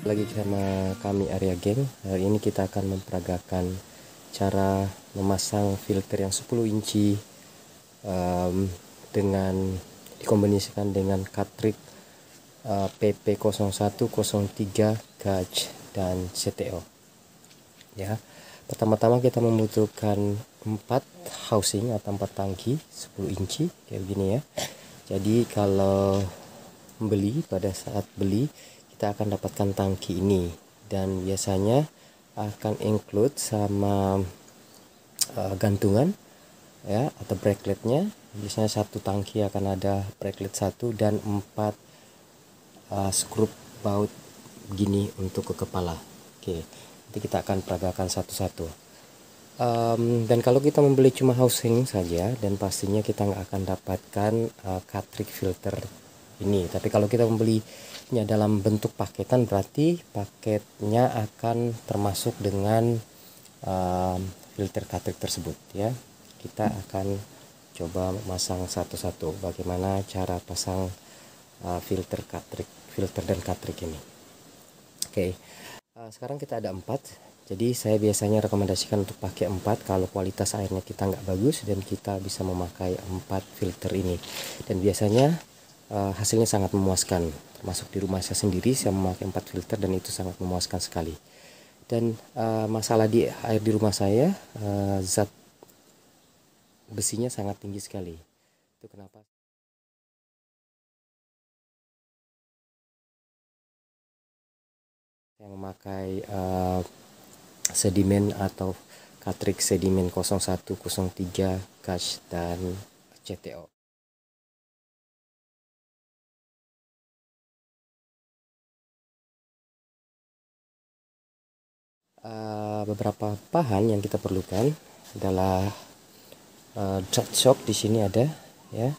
Lagi sama kami Area Geng. Hari ini kita akan memperagakan cara memasang filter yang 10 inci dengan dikombinasikan dengan cartridge PP0103 gauge dan CTO. Ya, pertama-tama kita membutuhkan 4 housing atau 4 tangki 10 inci kayak begini ya. Jadi kalau pada saat beli kita akan dapatkan tangki ini, dan biasanya akan include sama gantungan ya atau braceletnya. Biasanya satu tangki akan ada bracelet 1 dan 4 skrup baut gini untuk ke kepala. Oke, nanti kita akan peragakan satu-satu. Dan kalau kita membeli cuma housing saja, dan pastinya kita nggak akan dapatkan cartridge filter ini. Tapi kalau kita membelinya dalam bentuk paketan, berarti paketnya akan termasuk dengan filter cartridge tersebut ya. Kita akan coba memasang satu-satu bagaimana cara pasang filter dan cartridge ini. Oke. Sekarang kita ada 4. Jadi saya biasanya rekomendasikan untuk pakai 4 kalau kualitas airnya kita nggak bagus, dan kita bisa memakai 4 filter ini. Dan biasanya hasilnya sangat memuaskan. Termasuk di rumah saya sendiri, saya memakai 4 filter dan itu sangat memuaskan sekali. Dan masalah di air di rumah saya, zat besinya sangat tinggi sekali. Itu kenapa saya memakai sedimen atau cartridge sedimen 0103 gauge dan CTO. Beberapa bahan yang kita perlukan adalah drat shock. Di sini ada ya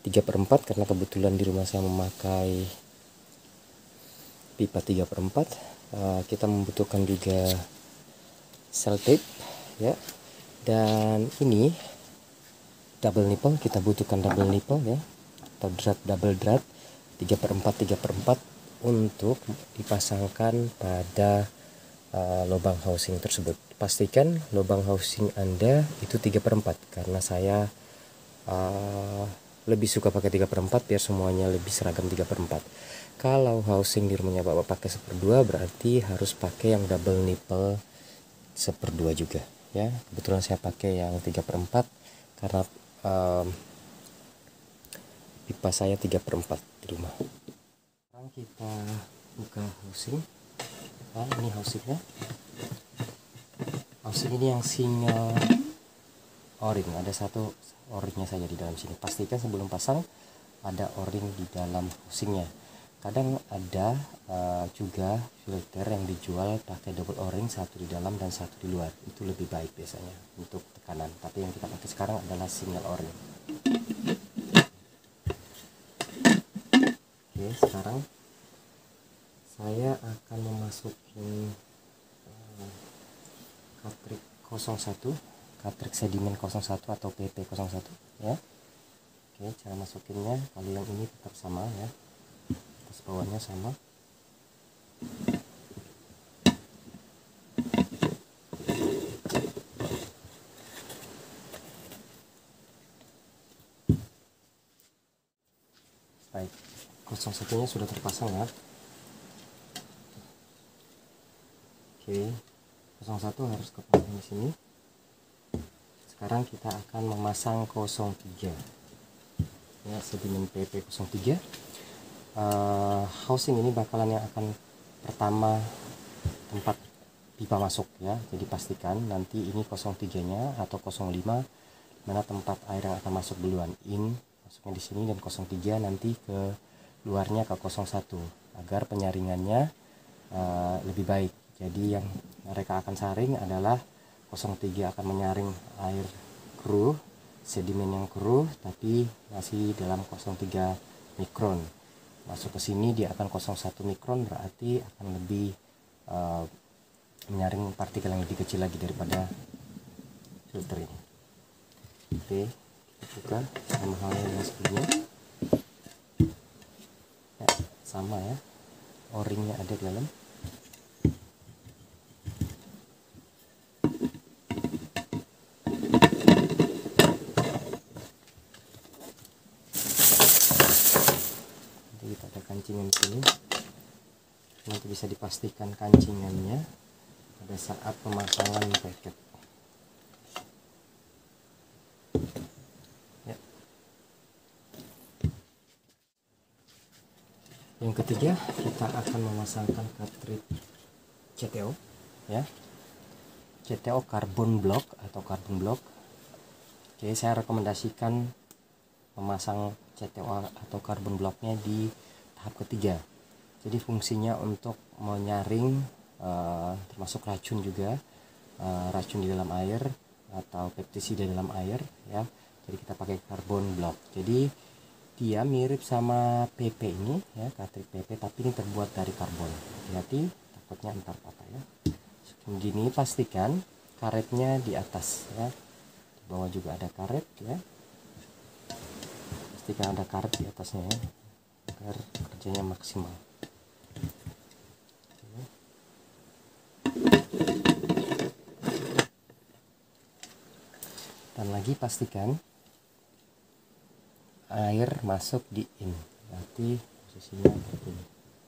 3/4 karena kebetulan di rumah saya memakai pipa 3/4. Kita membutuhkan juga sel tape ya, dan ini double nipple. Kita butuhkan double nipple ya, atau double drat 3/4 untuk dipasangkan pada lubang housing tersebut. Pastikan lubang housing Anda itu 3/4, karena saya lebih suka pakai 3/4 biar semuanya lebih seragam 3/4. Kalau housing di rumahnya Bapak pakai 1/2, berarti harus pakai yang double nipple 1/2 juga ya. Kebetulan saya pakai yang 3/4 karena pipa saya 3/4 di rumah. Sekarang kita buka housing. Nah, ini housingnya. Housing ini yang single o-ring, ada satu o-ringnya saja di dalam sini. Pastikan sebelum pasang ada o-ring di dalam housingnya. Kadang ada juga filter yang dijual pakai double o-ring, satu di dalam dan satu di luar. Itu lebih baik biasanya untuk tekanan, tapi yang kita pakai sekarang adalah single o-ring. Oke, sekarang saya akan memasukin cartridge 01, cartridge sedimen 01 atau PP01 ya. Oke, cara masukinnya kalau yang ini tetap sama ya, atas bawahnya sama. Baik, 01 nya sudah terpasang ya. Oke, 01 harus kepasang di sini. Sekarang kita akan memasang 03 ya, sedimen PP03. Housing ini bakalan yang akan pertama tempat pipa masuk ya. Jadi pastikan nanti ini 03 nya atau 05 mana tempat air yang akan masuk duluan, masuknya di sini, dan 03 nanti ke luarnya ke 01 agar penyaringannya lebih baik. Jadi yang mereka akan saring adalah 03 akan menyaring air keruh, sedimen yang keruh tapi masih dalam 03 mikron. Masuk ke sini dia akan 01 mikron, berarti akan lebih menyaring partikel yang lebih kecil lagi daripada filter ini. Oke, kita buka sama halnya yang sebelumnya ya, sama ya, o-ringnya ada di dalam. kancingan sini. Nanti bisa dipastikan kancingannya pada saat pemasangan bracket. Ya. Yang ketiga, kita akan memasangkan cartridge CTO, ya. CTO carbon block atau carbon block. Oke, saya rekomendasikan memasang CTO atau carbon blocknya di tahap ketiga. Jadi fungsinya untuk menyaring termasuk racun juga, racun di dalam air atau pestisida dalam air, ya. Jadi kita pakai carbon block. Jadi dia mirip sama PP ini, ya, cartridge PP, tapi ini terbuat dari karbon. Hati-hati, takutnya entar patah, ya. Begini, pastikan karetnya di atas, ya. Di bawah juga ada karet, ya. Pastikan ada karet di atasnya, ya, agar kerjanya maksimal. Dan lagi pastikan air masuk di in, nanti posisinya begini,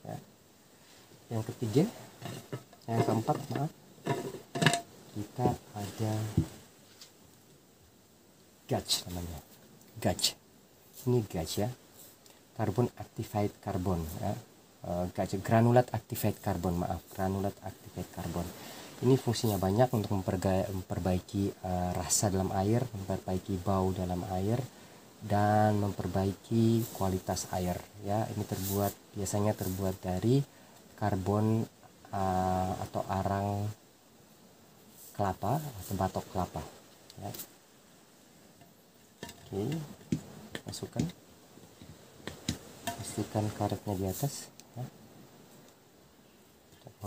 ya. Yang ketiga, yang keempat, maaf, kita ada gauge namanya, gauge. Ini gauge, ya, carbon activated carbon, ya. Gauge granulat activated carbon, maaf, granulat activated carbon. Ini fungsinya banyak untuk memperbaiki rasa dalam air, memperbaiki bau dalam air, dan memperbaiki kualitas air, ya. Ini biasanya terbuat dari karbon atau arang kelapa atau batok kelapa, ya. Oke, masukkan, pastikan karetnya di atas, ya.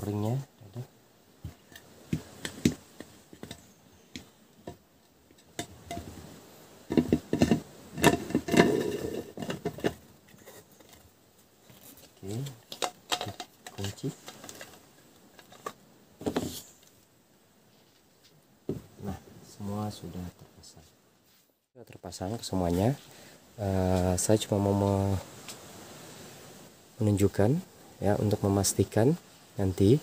O-ringnya ada. Oke, kunci. Nah, semua sudah terpasang. Sudah terpasang semuanya. Saya cuma mau menunjukkan, ya, untuk memastikan nanti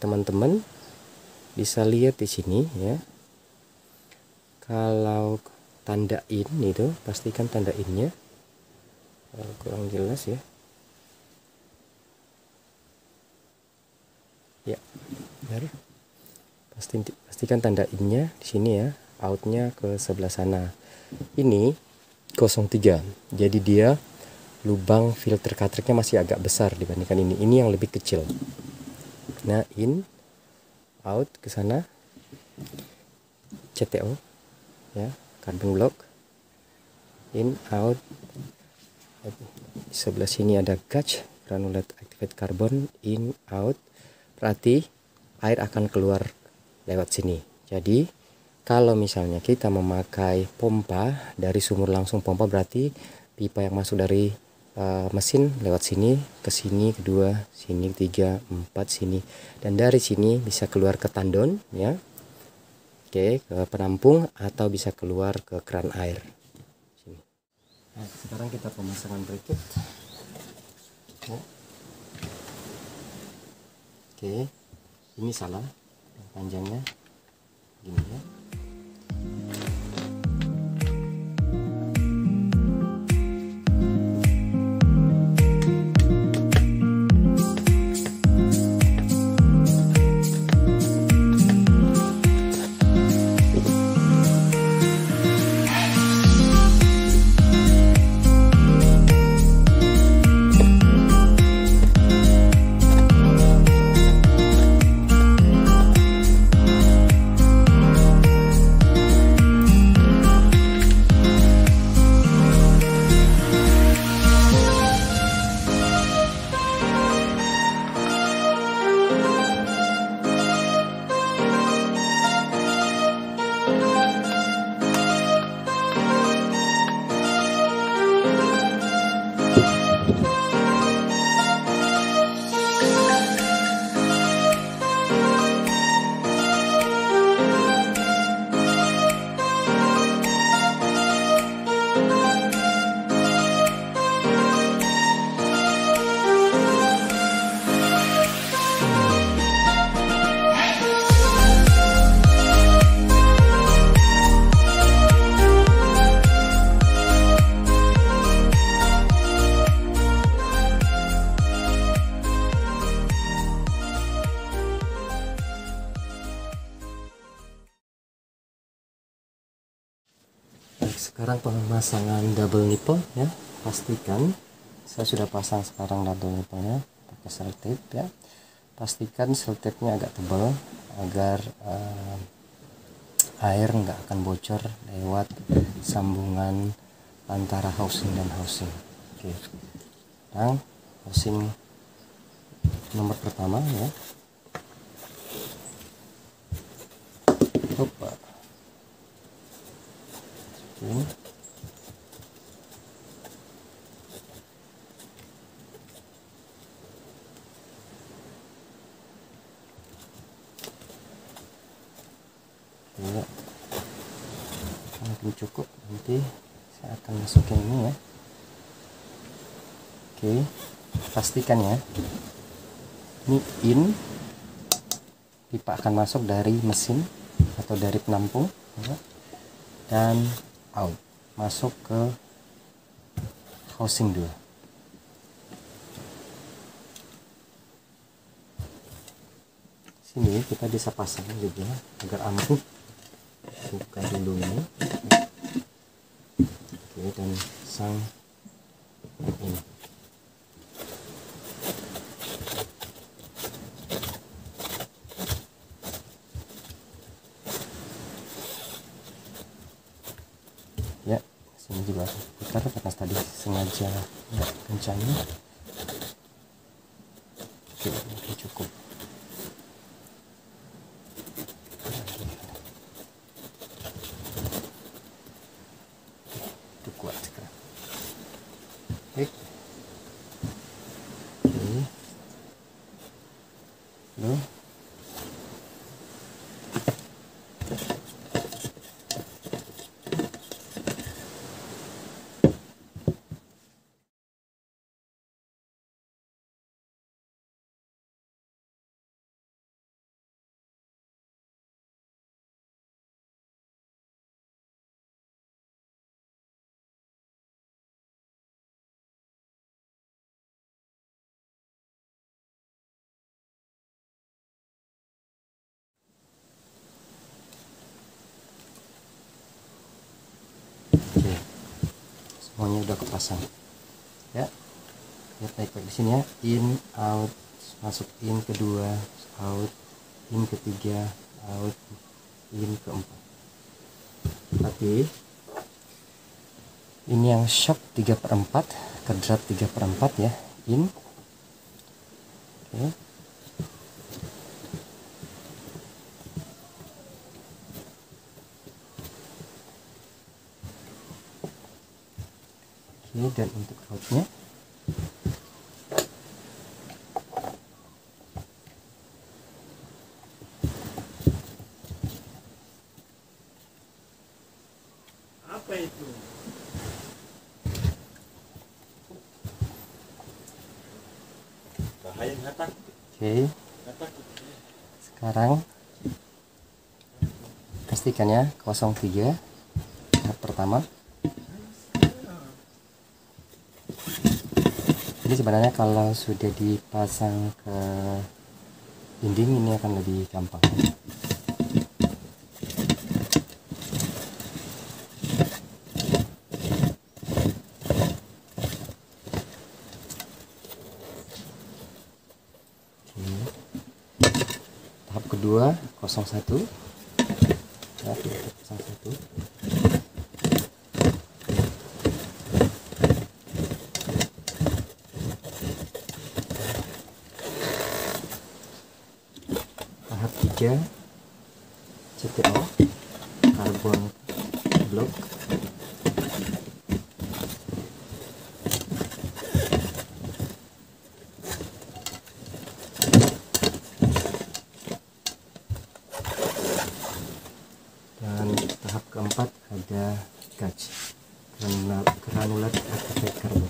teman-teman bisa lihat di sini, ya. Kalau tanda in itu, pastikan tanda innya kurang jelas, ya. Ya, benar. Pastikan tanda innya di sini, ya, outnya ke sebelah sana. Ini 03, jadi dia lubang filter cartridge-nya masih agak besar dibandingkan ini. Ini yang lebih kecil. Nah, in, out ke sana, CTO, ya, carbon block, in, out. Di sebelah sini ada gauge granulat activated carbon, in, out. Berarti air akan keluar lewat sini. Jadi kalau misalnya kita memakai pompa dari sumur langsung pompa, berarti pipa yang masuk dari mesin lewat sini, ke sini, kedua, sini, ketiga, empat, sini, dan dari sini bisa keluar ke tandon, ya. Oke, ke penampung, atau bisa keluar ke keran air sini. Nah, sekarang kita pemasangan bracket, ya. Oke, ini salah, panjangnya gini, ya. sekarang pemasangan double nipple ya. Pastikan saya sudah pasang sekarang double nipple-nya pakai selotip ya. Pastikan selotipnya agak tebal agar air nggak akan bocor lewat sambungan antara housing dan housing. Oke, sekarang housing nomor pertama ya. Oke. Ya, mungkin cukup, nanti saya akan masukin ini ya. Oke, pastikan ya, ini in, pipa akan masuk dari mesin atau dari penampung ya, dan out masuk ke housing 2. Sini kita bisa pasang juga agar aman. Buka dulu ini. Oke, dan sang ini. Ya, sini juga putar karena tadi sengaja nggak kencangin. Oke, ini cukup. Kuat sekarang. Oke. Loh. Oke, semuanya udah kepasang ya. Lihat baik-baik di sini ya, in out, masuk in kedua, out, in ketiga, out, in keempat. Tapi ini yang shock 3/4, kedrat 3/4 ya, in. Oke. Oke, dan untuk outnya apa itu? Bahaya hatak. oke. Sekarang pastikan ya 03 tahap pertama. Jadi sebenarnya kalau sudah dipasang ke dinding ini akan lebih gampang. Tahap kedua 01 ya, 01. Tahap 3 CTO karbon block. Dan tahap keempat ada GAC, granular activated carbon.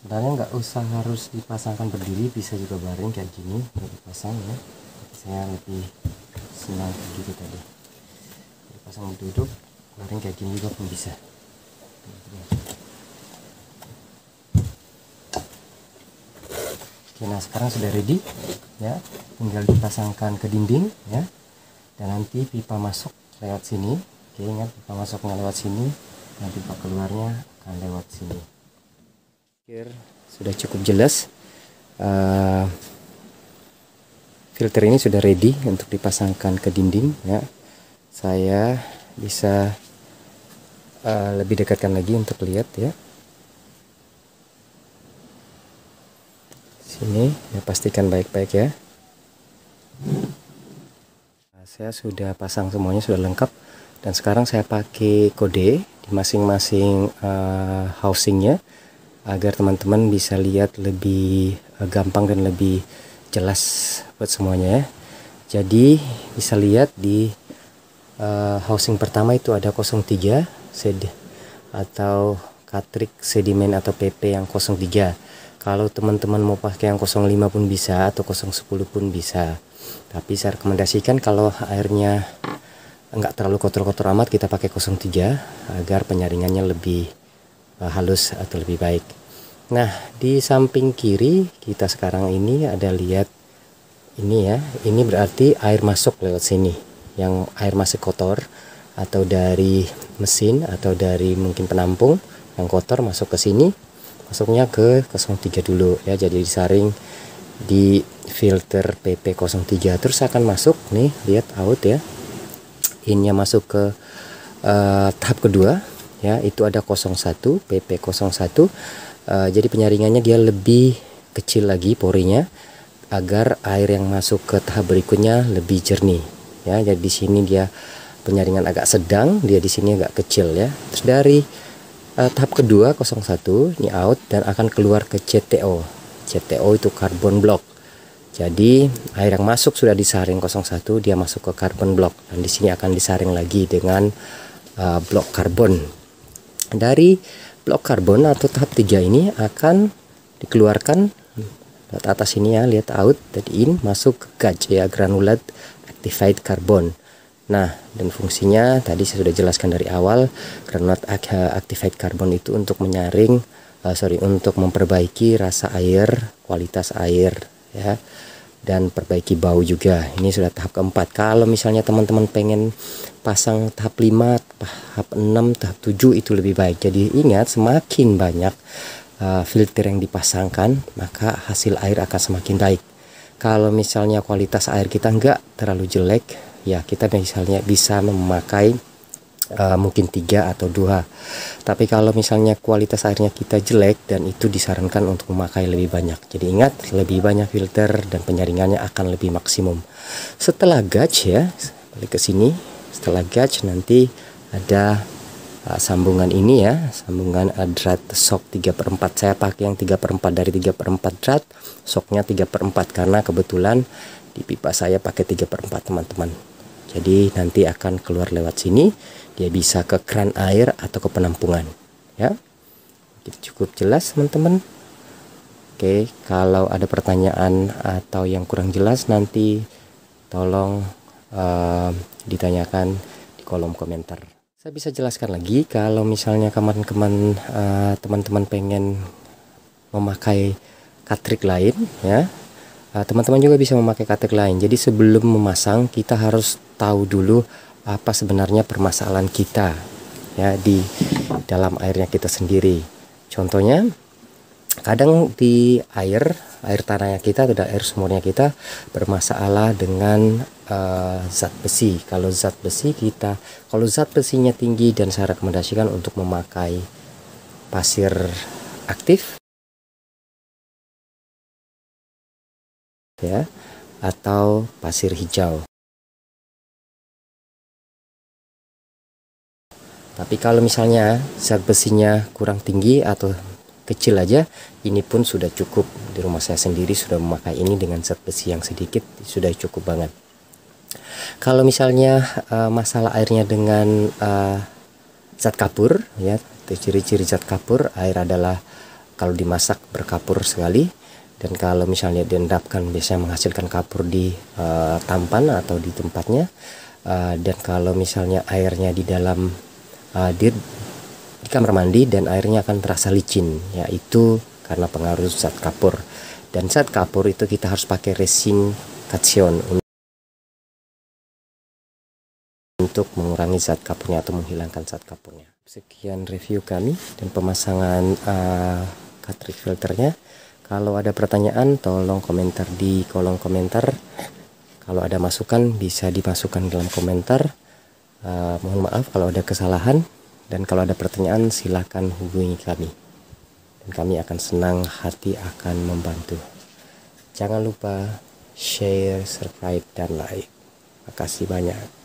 Sebenarnya nggak usah harus dipasangkan berdiri, bisa juga baring kayak gini, udah dipasang ya. Saya lebih senang gitu tadi. pasang duduk, kemarin kayak gini juga pun bisa. Oke, nah sekarang sudah ready ya, tinggal dipasangkan ke dinding ya, dan nanti pipa masuk lewat sini. Oke, ingat pipa masuknya lewat sini dan pipa keluarnya akan lewat sini. Sudah cukup jelas. Filter ini sudah ready untuk dipasangkan ke dinding ya. Saya bisa lebih dekatkan lagi untuk lihat ya. Sini ya, pastikan baik-baik ya. Nah, saya sudah pasang semuanya, sudah lengkap, dan sekarang saya pakai kode di masing-masing housingnya agar teman-teman bisa lihat lebih gampang dan lebih jelas buat semuanya ya. Jadi bisa lihat di housing pertama itu ada 03 atau Katrik sedimen atau PP yang 03. Kalau teman-teman mau pakai yang 05 pun bisa, atau 010 pun bisa. Tapi saya rekomendasikan kalau airnya enggak terlalu kotor-kotor amat, kita pakai 03 agar penyaringannya lebih halus atau lebih baik. Nah, di samping kiri kita sekarang ini ada lihat ini ya. Ini berarti air masuk lewat sini. Yang air masuk kotor atau dari mesin atau dari mungkin penampung yang kotor masuk ke sini. Masuknya ke 03 dulu ya. Jadi disaring di filter PP03, terus akan masuk nih, lihat out ya. Innya masuk ke tahap kedua ya, itu ada 01 PP01. Jadi penyaringannya dia lebih kecil lagi porinya agar air yang masuk ke tahap berikutnya lebih jernih ya. Jadi di sini dia penyaringan agak sedang, dia di sini agak kecil ya. Terus dari tahap kedua 01 ini out dan akan keluar ke CTO. CTO itu carbon block. Jadi air yang masuk sudah disaring 01, dia masuk ke carbon block, dan di sini akan disaring lagi dengan blok karbon. Dari blok karbon atau tahap 3 ini akan dikeluarkan lihat atas ini ya, lihat out tadi in, masuk ke GAC ya, granulat activated carbon. Nah, dan fungsinya tadi saya sudah jelaskan dari awal. Granulat activated carbon itu untuk menyaring untuk memperbaiki rasa air, kualitas air ya, dan perbaiki bau juga. Ini sudah tahap keempat. Kalau misalnya teman-teman pengen pasang tahap 5, tahap 6, tahap 7 itu lebih baik. Jadi ingat, semakin banyak filter yang dipasangkan, maka hasil air akan semakin baik. Kalau misalnya kualitas air kita enggak terlalu jelek ya, kita misalnya bisa memakai mungkin 3 atau 2. Tapi kalau misalnya kualitas airnya kita jelek, dan itu disarankan untuk memakai lebih banyak. Jadi ingat, lebih banyak filter dan penyaringannya akan lebih maksimum. Setelah gauge ya, balik ke sini. Setelah gauge nanti ada sambungan ini ya, sambungan drat shock 3/4. Saya pakai yang 3/4, dari 3/4 drat, shocknya 3/4 karena kebetulan di pipa saya pakai 3/4 teman-teman. Jadi nanti akan keluar lewat sini, dia bisa ke kran air atau ke penampungan ya. Cukup jelas teman-teman. Oke, kalau ada pertanyaan atau yang kurang jelas nanti tolong ditanyakan di kolom komentar. Saya bisa jelaskan lagi kalau misalnya teman-teman pengen memakai Katrik lain ya. Teman-teman juga bisa memakai Katrik lain. Jadi sebelum memasang kita harus tahu dulu apa sebenarnya permasalahan kita ya di dalam airnya kita sendiri. Contohnya kadang di air tanahnya kita atau air sumurnya kita bermasalah dengan zat besi. Kalau zat besinya tinggi, dan saya rekomendasikan untuk memakai pasir aktif ya, atau pasir hijau. Tapi kalau misalnya zat besinya kurang tinggi atau kecil aja, ini pun sudah cukup. Di rumah saya sendiri sudah memakai ini dengan zat besi yang sedikit, sudah cukup banget. Kalau misalnya masalah airnya dengan zat kapur ya, ciri-ciri zat kapur, air adalah kalau dimasak berkapur sekali, dan kalau misalnya diendapkan biasanya menghasilkan kapur di tampan atau di tempatnya. Dan kalau misalnya airnya di dalam di kamar mandi dan airnya akan terasa licin, yaitu karena pengaruh zat kapur. Dan zat kapur itu kita harus pakai resin cation untuk mengurangi zat kapurnya atau menghilangkan zat kapurnya. Sekian review kami dan pemasangan cartridge filternya. Kalau ada pertanyaan tolong komentar di kolom komentar. Kalau ada masukan bisa dimasukkan dalam komentar. Mohon maaf kalau ada kesalahan, dan kalau ada pertanyaan silahkan hubungi kami, dan kami akan senang hati akan membantu. Jangan lupa share, subscribe, dan like. Makasih banyak.